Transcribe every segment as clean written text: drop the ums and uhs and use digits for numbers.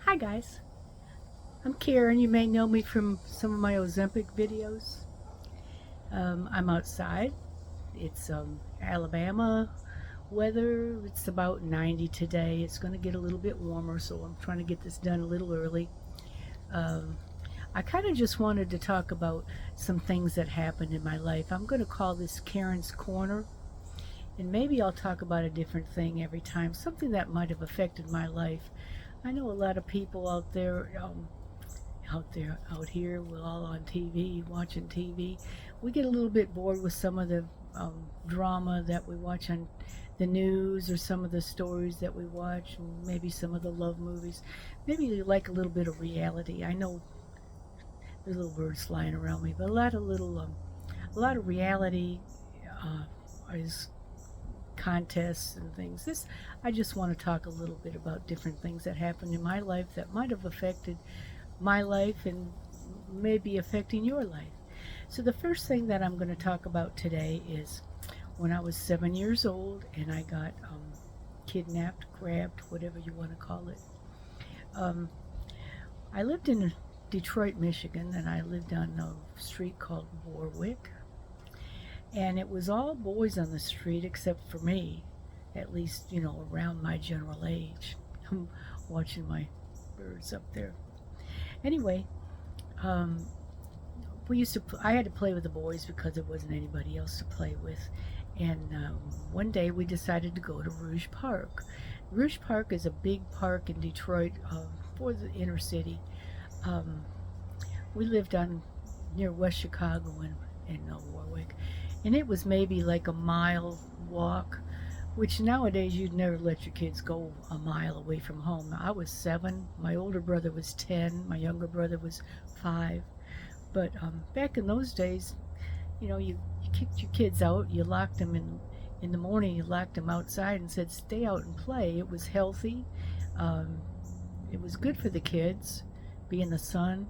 Hi guys, I'm Karen. You may know me from some of my Ozempic videos. I'm outside. It's Alabama weather. It's about 90 today. It's going to get a little bit warmer, so I'm trying to get this done a little early. Um, I kind of just wanted to talk about some things that happened in my life. I'm going to call this Karen's Corner, and maybe I'll talk about a different thing every time, something that might have affected my life. I know a lot of people out here, we're all on TV, watching TV. We get a little bit bored with some of the drama that we watch on the news or some of the stories that we watch, and maybe some of the love movies. Maybe you like a little bit of reality. I know there's little words flying around me, but a lot of reality uh, is contests and things. I just want to talk a little bit about different things that happened in my life that might have affected my life and maybe affecting your life. So the first thing that I'm going to talk about today is when I was 7 years old and I got kidnapped, grabbed, whatever you want to call it. Um, I lived in Detroit, Michigan, and I lived on a street called Warwick. And it was all boys on the street except for me, at least, around my general age. I'm watching my birds up there. Anyway, um, I had to play with the boys because there wasn't anybody else to play with. And one day we decided to go to Rouge Park. Rouge Park is a big park in Detroit for the inner city. Um, we lived on near West Chicago in Warwick, and it was maybe like a mile walk, which nowadays you'd never let your kids go a mile away from home. I was 7, my older brother was 10, my younger brother was 5. But back in those days, you kicked your kids out, you locked them in the morning, you locked them outside and said, stay out and play. It was healthy. Um, it was good for the kids, be in the sun.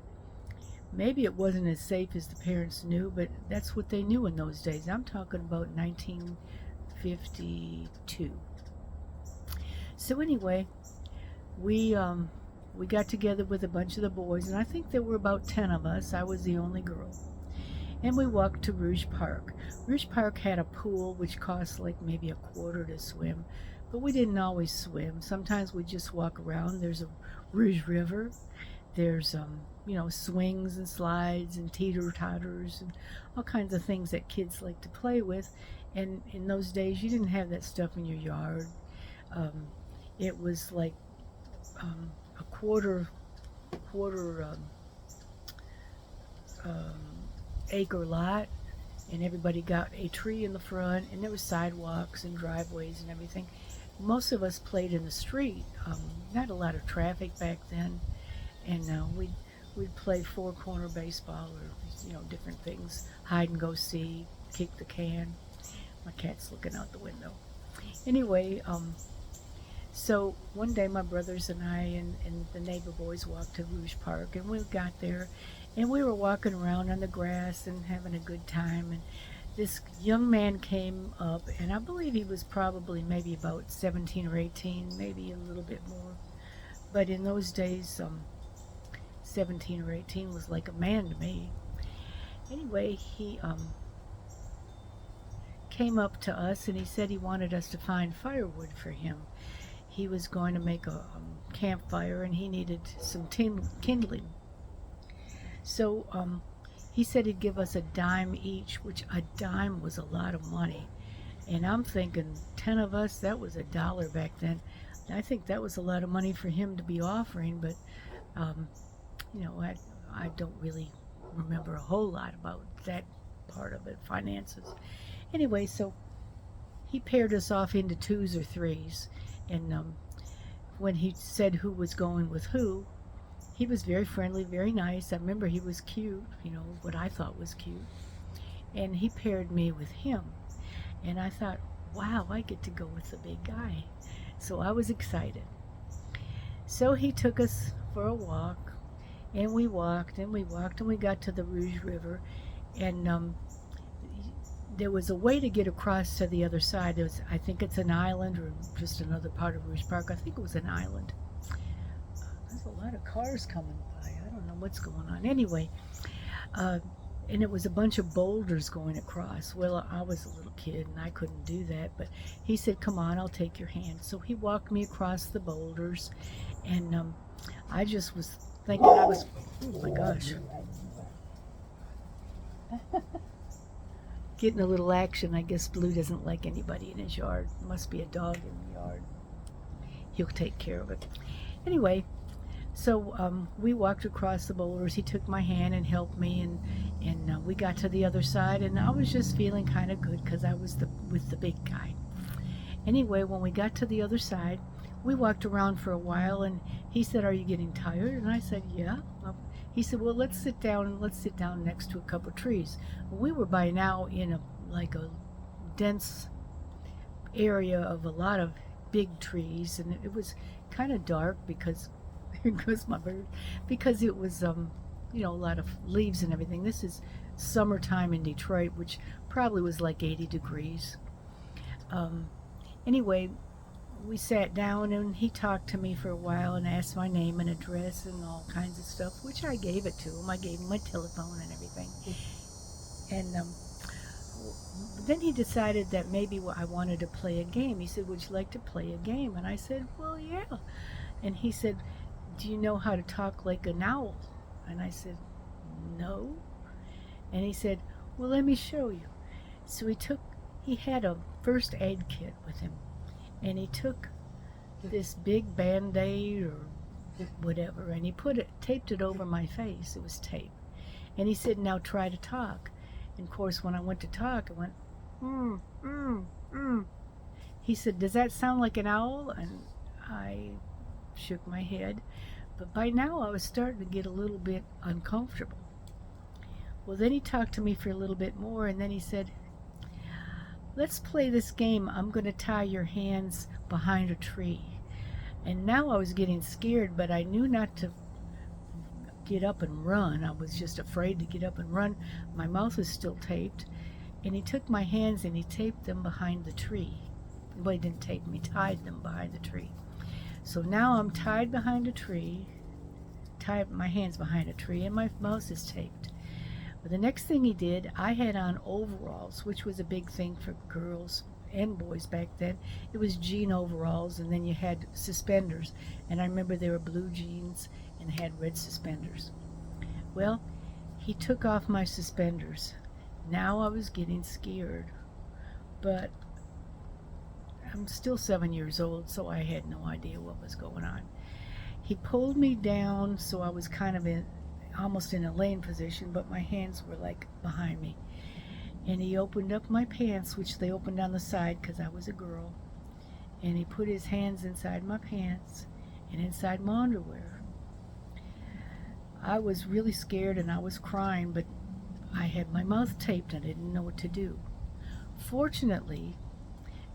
Maybe it wasn't as safe as the parents knew, but that's what they knew in those days. I'm talking about 1952. So anyway, we we got together with a bunch of the boys, and I think there were about 10 of us. I was the only girl. And we walked to Rouge Park. Rouge Park had a pool which cost like maybe a quarter to swim, but we didn't always swim. Sometimes we just walk around. There's a Rouge River. There's swings and slides and teeter-totters and all kinds of things that kids like to play with. And in those days, you didn't have that stuff in your yard. Um, it was like a quarter um, acre lot, and everybody got a tree in the front, and there were sidewalks and driveways and everything. Most of us played in the street. Not a lot of traffic back then, and we'd play four-corner baseball or different things, hide and go seek, kick the can. My cat's looking out the window. Anyway, so one day my brothers and I and the neighbor boys walked to Rouge Park, and we got there and we were walking around on the grass and having a good time, and this young man came up, and I believe he was probably maybe about 17 or 18, maybe a little bit more. But in those days, 17 or 18 was like a man to me. Anyway, he came up to us and he said he wanted us to find firewood for him. He was going to make a campfire and he needed some kindling. So he said he'd give us a dime each, which a dime was a lot of money. And I'm thinking 10 of us, that was $1 back then. I think that was a lot of money for him to be offering, but I don't really remember a whole lot about that part of it, finances. Anyway, so he paired us off into twos or threes, and when he said who was going with who, he was very friendly, very nice. I remember he was cute, what I thought was cute, and he paired me with him, and I thought, wow, I get to go with the big guy. So I was excited. So he took us for a walk, and we walked and we walked and we got to the Rouge River, and there was a way to get across to the other side. I think it's an island or just another part of Rouge Park. I think it was an island. There's a a lot of cars coming by. I don't know what's going on. Anyway, uh, and it was a bunch of boulders going across. Well, I was a little kid and I couldn't do that, but he said, "Come on, I'll take your hand." So he walked me across the boulders, and I just was thinking oh my gosh, getting a little action. I guess Blue doesn't like anybody in his yard. Must be a dog in the yard. He'll take care of it. Anyway, so we walked across the boulders. He took my hand and helped me, and we got to the other side, and I was just feeling kind of good because I was with the big guy. Anyway, when we got to the other side, we walked around for a while, and he said, "Are you getting tired?" And I said, "Yeah." He said, "Well, let's sit down next to a couple of trees." Well, we were by now in a dense area of a lot of big trees, and it was kind of dark because because it was a lot of leaves and everything. This is summertime in Detroit, which probably was like 80 degrees. Anyway, we sat down and he talked to me for a while and asked my name and address and all kinds of stuff, which I gave it to him. I gave him my telephone and everything. And then he decided that maybe I wanted to play a game. He said, "Would you like to play a game?" And I said, "Well, yeah." And he said, "Do you know how to talk like an owl?" And I said, "No." And he said, "Well, let me show you." So he had a first aid kit with him, and he took this big Band-Aid or whatever, and he taped it over my face. It was tape. And he said, "Now try to talk." And of course, when I went to talk, I went, He said, "Does that sound like an owl?" And I shook my head. But by now I was starting to get a little bit uncomfortable. Well, then he talked to me for a little bit more, and then he said, "Let's play this game. I'm going to tie your hands behind a tree." And now I was getting scared, but I knew not to get up and run. I was just afraid to get up and run. My mouth was still taped. And he took my hands and he taped them behind the tree. Well, he didn't tape them, he tied them behind the tree. So now I'm tied behind a tree, tied my hands behind a tree, and my mouth is taped. But the next thing he did, I had on overalls, which was a big thing for girls and boys back then. It was jean overalls, and then you had suspenders. And I remember they were blue jeans and had red suspenders. Well, he took off my suspenders. Now I was getting scared, but I'm still 7 years old, so I had no idea what was going on. He pulled me down, so I was kind of almost in a laying position, but my hands were like behind me. And he opened up my pants, which they opened on the side because I was a girl. And he put his hands inside my pants and inside my underwear. I was really scared and I was crying, but I had my mouth taped and I didn't know what to do. Fortunately,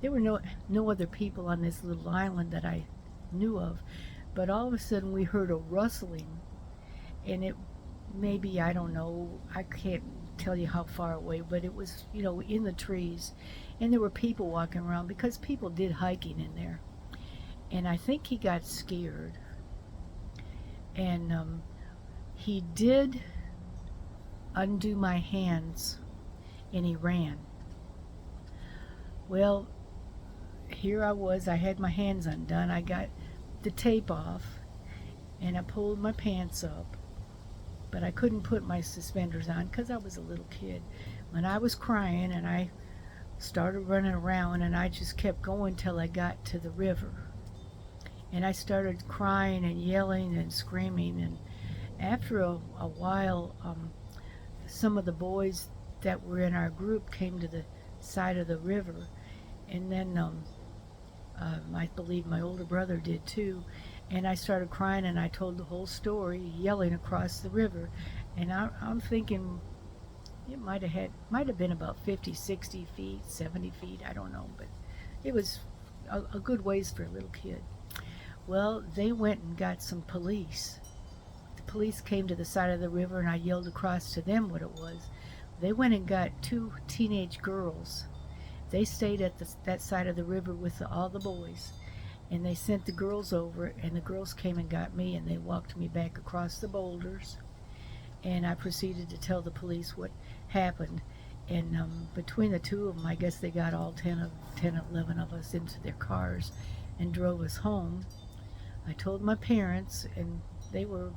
there were no other people on this little island that I knew of, but all of a sudden we heard a rustling, and it maybe, I don't know, I can't tell you how far away, but it was, in the trees, and there were people walking around because people did hiking in there. And I think he got scared, and he did undo my hands, and he ran. Well, here I was, I had my hands undone, I got the tape off, and I pulled my pants up, but I couldn't put my suspenders on because I was a little kid. And I was crying, and I started running around, and I just kept going till I got to the river. And I started crying and yelling and screaming, and after a while, some of the boys that were in our group came to the side of the river, and then I believe my older brother did too, and I started crying, and I told the whole story, yelling across the river. And I'm thinking it might have been about 50, 60 feet, 70 feet, I don't know, but it was a good ways for a little kid. Well, they went and got some police. The police came to the side of the river, and I yelled across to them what it was. They went and got 2 teenage girls. They stayed at that side of the river with all the boys, and they sent the girls over, and the girls came and got me, and they walked me back across the boulders, and I proceeded to tell the police what happened. And between the two of them, I guess they got all 11 of us into their cars and drove us home. I told my parents, and they were,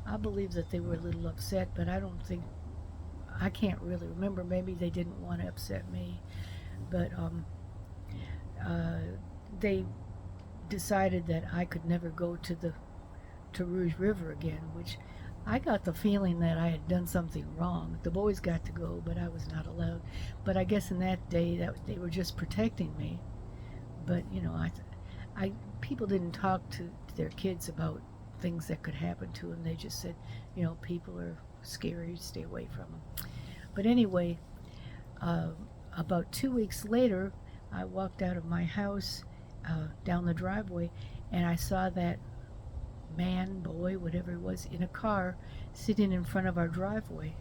I believe that they were a little upset, but I can't really remember. Maybe they didn't want to upset me, but they decided that I could never go to Rouge River again, which I got the feeling that I had done something wrong. The boys got to go, but I was not allowed. But I guess in that day that they were just protecting me. But people didn't talk to their kids about things that could happen to them. They just said, people are scary, stay away from them. But anyway, about 2 weeks later, I walked out of my house down the driveway, and I saw that man, boy, whatever it was, in a car sitting in front of our driveway.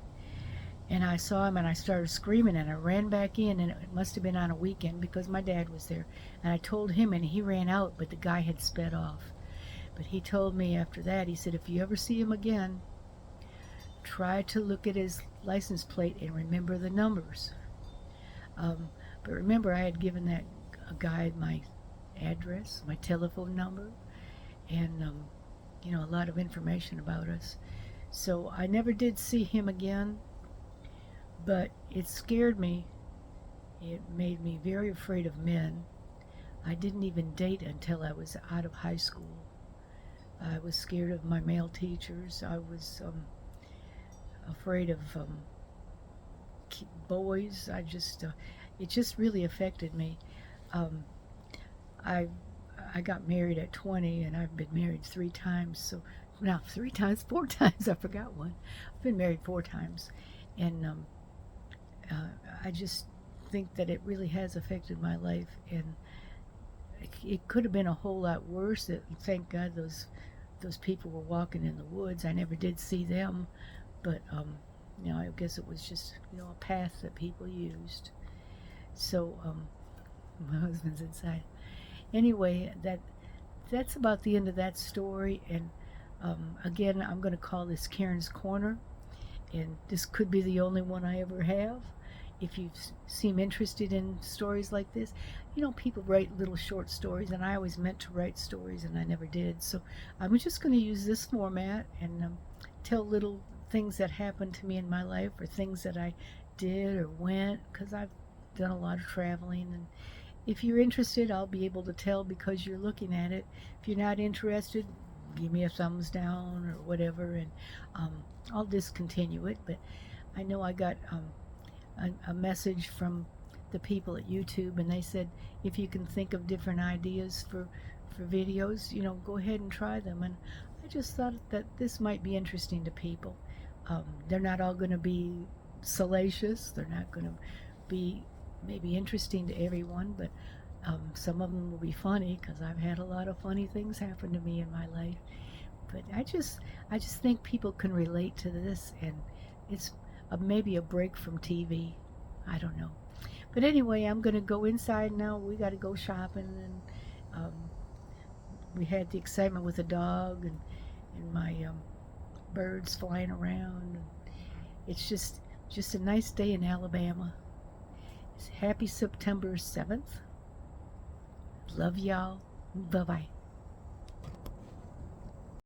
And I saw him, and I started screaming, and I ran back in, and it must have been on a weekend because my dad was there. And I told him, and he ran out, but the guy had sped off. But he told me after that, he said, if you ever see him again, try to look at his license plate and remember the numbers. But remember, I had given that guy my address, my telephone number, and a lot of information about us. So I never did see him again, but it scared me. It made me very afraid of men. I didn't even date until I was out of high school. I was scared of my male teachers. I was afraid of boys. It just really affected me. I got married at 20, and I've been married 3 times. So now 3 times, 4 times. I forgot one. I've been married 4 times, and I just think that it really has affected my life, and it could have been a whole lot worse. Thank God those people were walking in the woods. I never did see them, but I guess it was just a path that people used. So my husband's inside. Anyway, that's about the end of that story. And again, I'm going to call this Karen's Corner, and this could be the only one I ever have. If you seem interested in stories like this, people write little short stories, and I always meant to write stories, and I never did. So I'm just going to use this format and tell little things that happened to me in my life, or things that I did or went, because I've done a lot of traveling. And if you're interested, I'll be able to tell because you're looking at it. If you're not interested, give me a thumbs down or whatever, and I'll discontinue it. But I know I got a message from the people at YouTube, and they said if you can think of different ideas for videos, go ahead and try them. And I just thought that this might be interesting to people. They're not all going to be salacious. They're not going to be maybe interesting to everyone, but some of them will be funny, because I've had a lot of funny things happen to me in my life. But I just think people can relate to this, and it's maybe a break from TV. I don't know. But anyway, I'm going to go inside now. We got to go shopping, and we had the excitement with the dog and my birds flying around. It's just a nice day in Alabama. It's happy September 7th. Love y'all. Bye-bye.